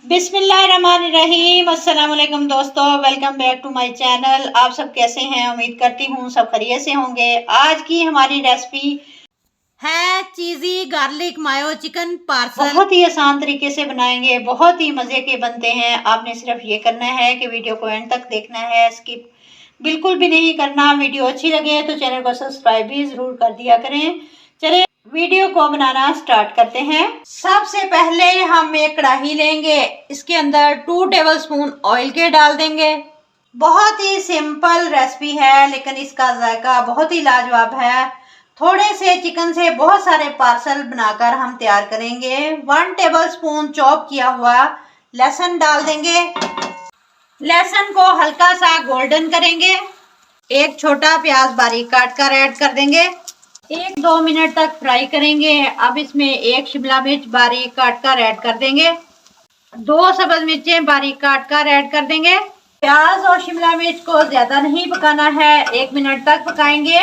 बिस्मिल्लाहिर्रहमानिर्रहीम। अस्सलाम वालेकुम दोस्तों, welcome back to my channel. आप सब कैसे हैं? उम्मीद करती हूँ सब खैरियत से होंगे। आज की हमारी रेसिपी है चीज़ी गार्लिक मायो चिकन पार्सल। बहुत ही आसान तरीके से बनाएंगे, बहुत ही मज़े के बनते हैं। आपने सिर्फ ये करना है कि वीडियो को एंड तक देखना है, स्किप बिल्कुल भी नहीं करना। वीडियो अच्छी लगे तो चैनल को सब्सक्राइब भी ज़रूर कर दिया करें। चलिए वीडियो को बनाना स्टार्ट करते हैं। सबसे पहले हम एक कढ़ाई लेंगे, इसके अंदर 2 टेबलस्पून ऑयल के डाल देंगे। बहुत ही सिंपल रेसिपी है लेकिन इसका जायका बहुत ही लाजवाब है। थोड़े से चिकन से बहुत सारे पार्सल बनाकर हम तैयार करेंगे। 1 टेबलस्पून चॉप किया हुआ लहसुन डाल देंगे। लहसुन को हल्का सा गोल्डन करेंगे। एक छोटा प्याज बारीक काट कर ऐड कर देंगे। 1-2 मिनट तक फ्राई करेंगे। अब इसमें 1 शिमला मिर्च बारीक काट कर ऐड कर देंगे। 2 सब्ज मिर्चें बारीक काट कर ऐड कर देंगे। प्याज और शिमला मिर्च को ज्यादा नहीं पकाना है, 1 मिनट तक पकाएंगे।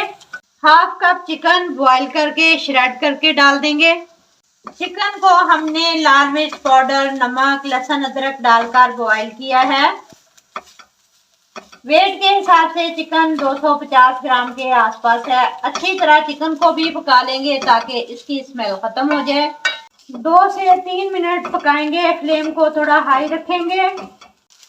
1/2 कप चिकन बॉईल करके श्रेड करके डाल देंगे। चिकन को हमने लाल मिर्च पाउडर, नमक, लहसुन, अदरक डालकर बॉईल किया है। वेट के हिसाब से चिकन 250 ग्राम के आसपास है। अच्छी तरह चिकन को भी पका लेंगे ताकि इसकी स्मेल खत्म हो जाए। 2 से 3 मिनट पकाएंगे। फ्लेम को थोड़ा हाई रखेंगे।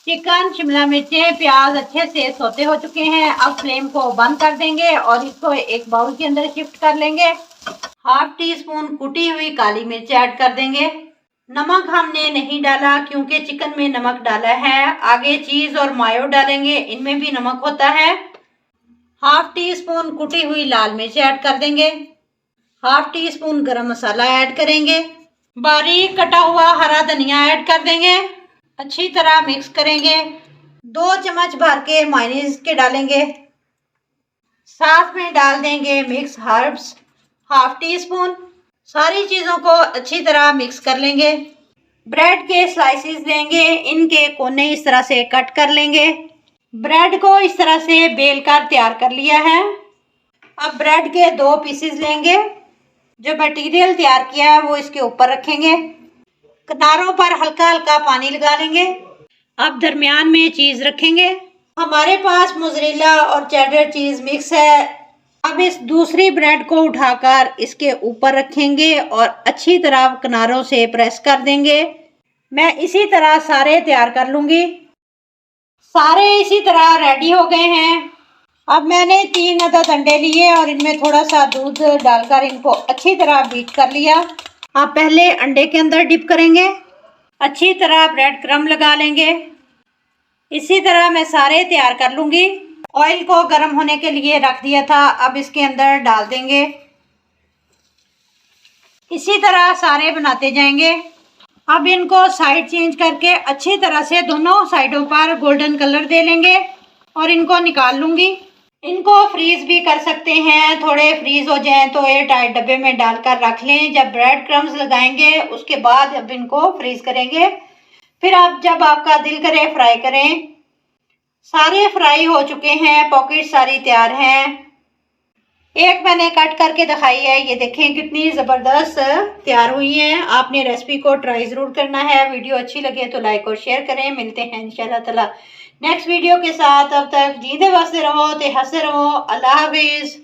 चिकन, शिमला मिर्चें, प्याज अच्छे से सौते हो चुके हैं। अब फ्लेम को बंद कर देंगे और इसको एक बाउल के अंदर शिफ्ट कर लेंगे। 1/2 टीस्पून कुटी हुई काली मिर्च ऐड कर देंगे। नमक हमने नहीं डाला क्योंकि चिकन में नमक डाला है। आगे चीज और मायो डालेंगे, इनमें भी नमक होता है। 1/2 टीस्पून कुटी हुई लाल मिर्च ऐड कर देंगे। 1/2 टीस्पून गरम मसाला ऐड करेंगे। बारीक कटा हुआ हरा धनिया ऐड कर देंगे। अच्छी तरह मिक्स करेंगे। 2 चम्मच भर के मायोनीज के डालेंगे। साथ में डाल देंगे मिक्स हर्ब्स 1/2 टीस्पून। सारी चीज़ों को अच्छी तरह मिक्स कर लेंगे। ब्रेड के स्लाइसेस लेंगे, इनके कोने इस तरह से कट कर लेंगे। ब्रेड को इस तरह से बेल कर तैयार कर लिया है। अब ब्रेड के 2 पीसेस लेंगे। जो मटेरियल तैयार किया है वो इसके ऊपर रखेंगे। किनारों पर हल्का हल्का पानी लगा लेंगे। अब दरमियान में चीज़ रखेंगे। हमारे पास मोज़रेला और चेडर चीज़ मिक्स है। अब इस दूसरी ब्रेड को उठाकर इसके ऊपर रखेंगे और अच्छी तरह किनारों से प्रेस कर देंगे। मैं इसी तरह सारे तैयार कर लूँगी। सारे इसी तरह रेडी हो गए हैं। अब मैंने 3 अदद अंडे लिए और इनमें थोड़ा सा दूध डालकर इनको अच्छी तरह बीट कर लिया। अब पहले अंडे के अंदर डिप करेंगे। अच्छी तरह ब्रेड क्रम्ब लगा लेंगे। इसी तरह मैं सारे तैयार कर लूँगी। ऑयल को गर्म होने के लिए रख दिया था, अब इसके अंदर डाल देंगे। इसी तरह सारे बनाते जाएंगे। अब इनको साइड चेंज करके अच्छी तरह से दोनों साइडों पर गोल्डन कलर दे लेंगे और इनको निकाल लूँगी। इनको फ्रीज भी कर सकते हैं। थोड़े फ्रीज हो जाएं तो एयर टाइट डब्बे में डालकर रख लें। जब ब्रेड क्रम्स लगाएंगे उसके बाद अब इनको फ्रीज करेंगे। फिर अब जब आपका दिल करे फ्राई करें। सारे फ्राई हो चुके हैं, पॉकेट सारी तैयार हैं। एक मैंने कट करके दिखाई है, ये देखें कितनी ज़बरदस्त तैयार हुई हैं। आपने रेसिपी को ट्राई ज़रूर करना है। वीडियो अच्छी लगे तो लाइक और शेयर करें। मिलते हैं इंशाल्लाह ताला नेक्स्ट वीडियो के साथ। तब तक जीते बसते रहो, ते हंसते रहो। अल्लाह हाफिज़।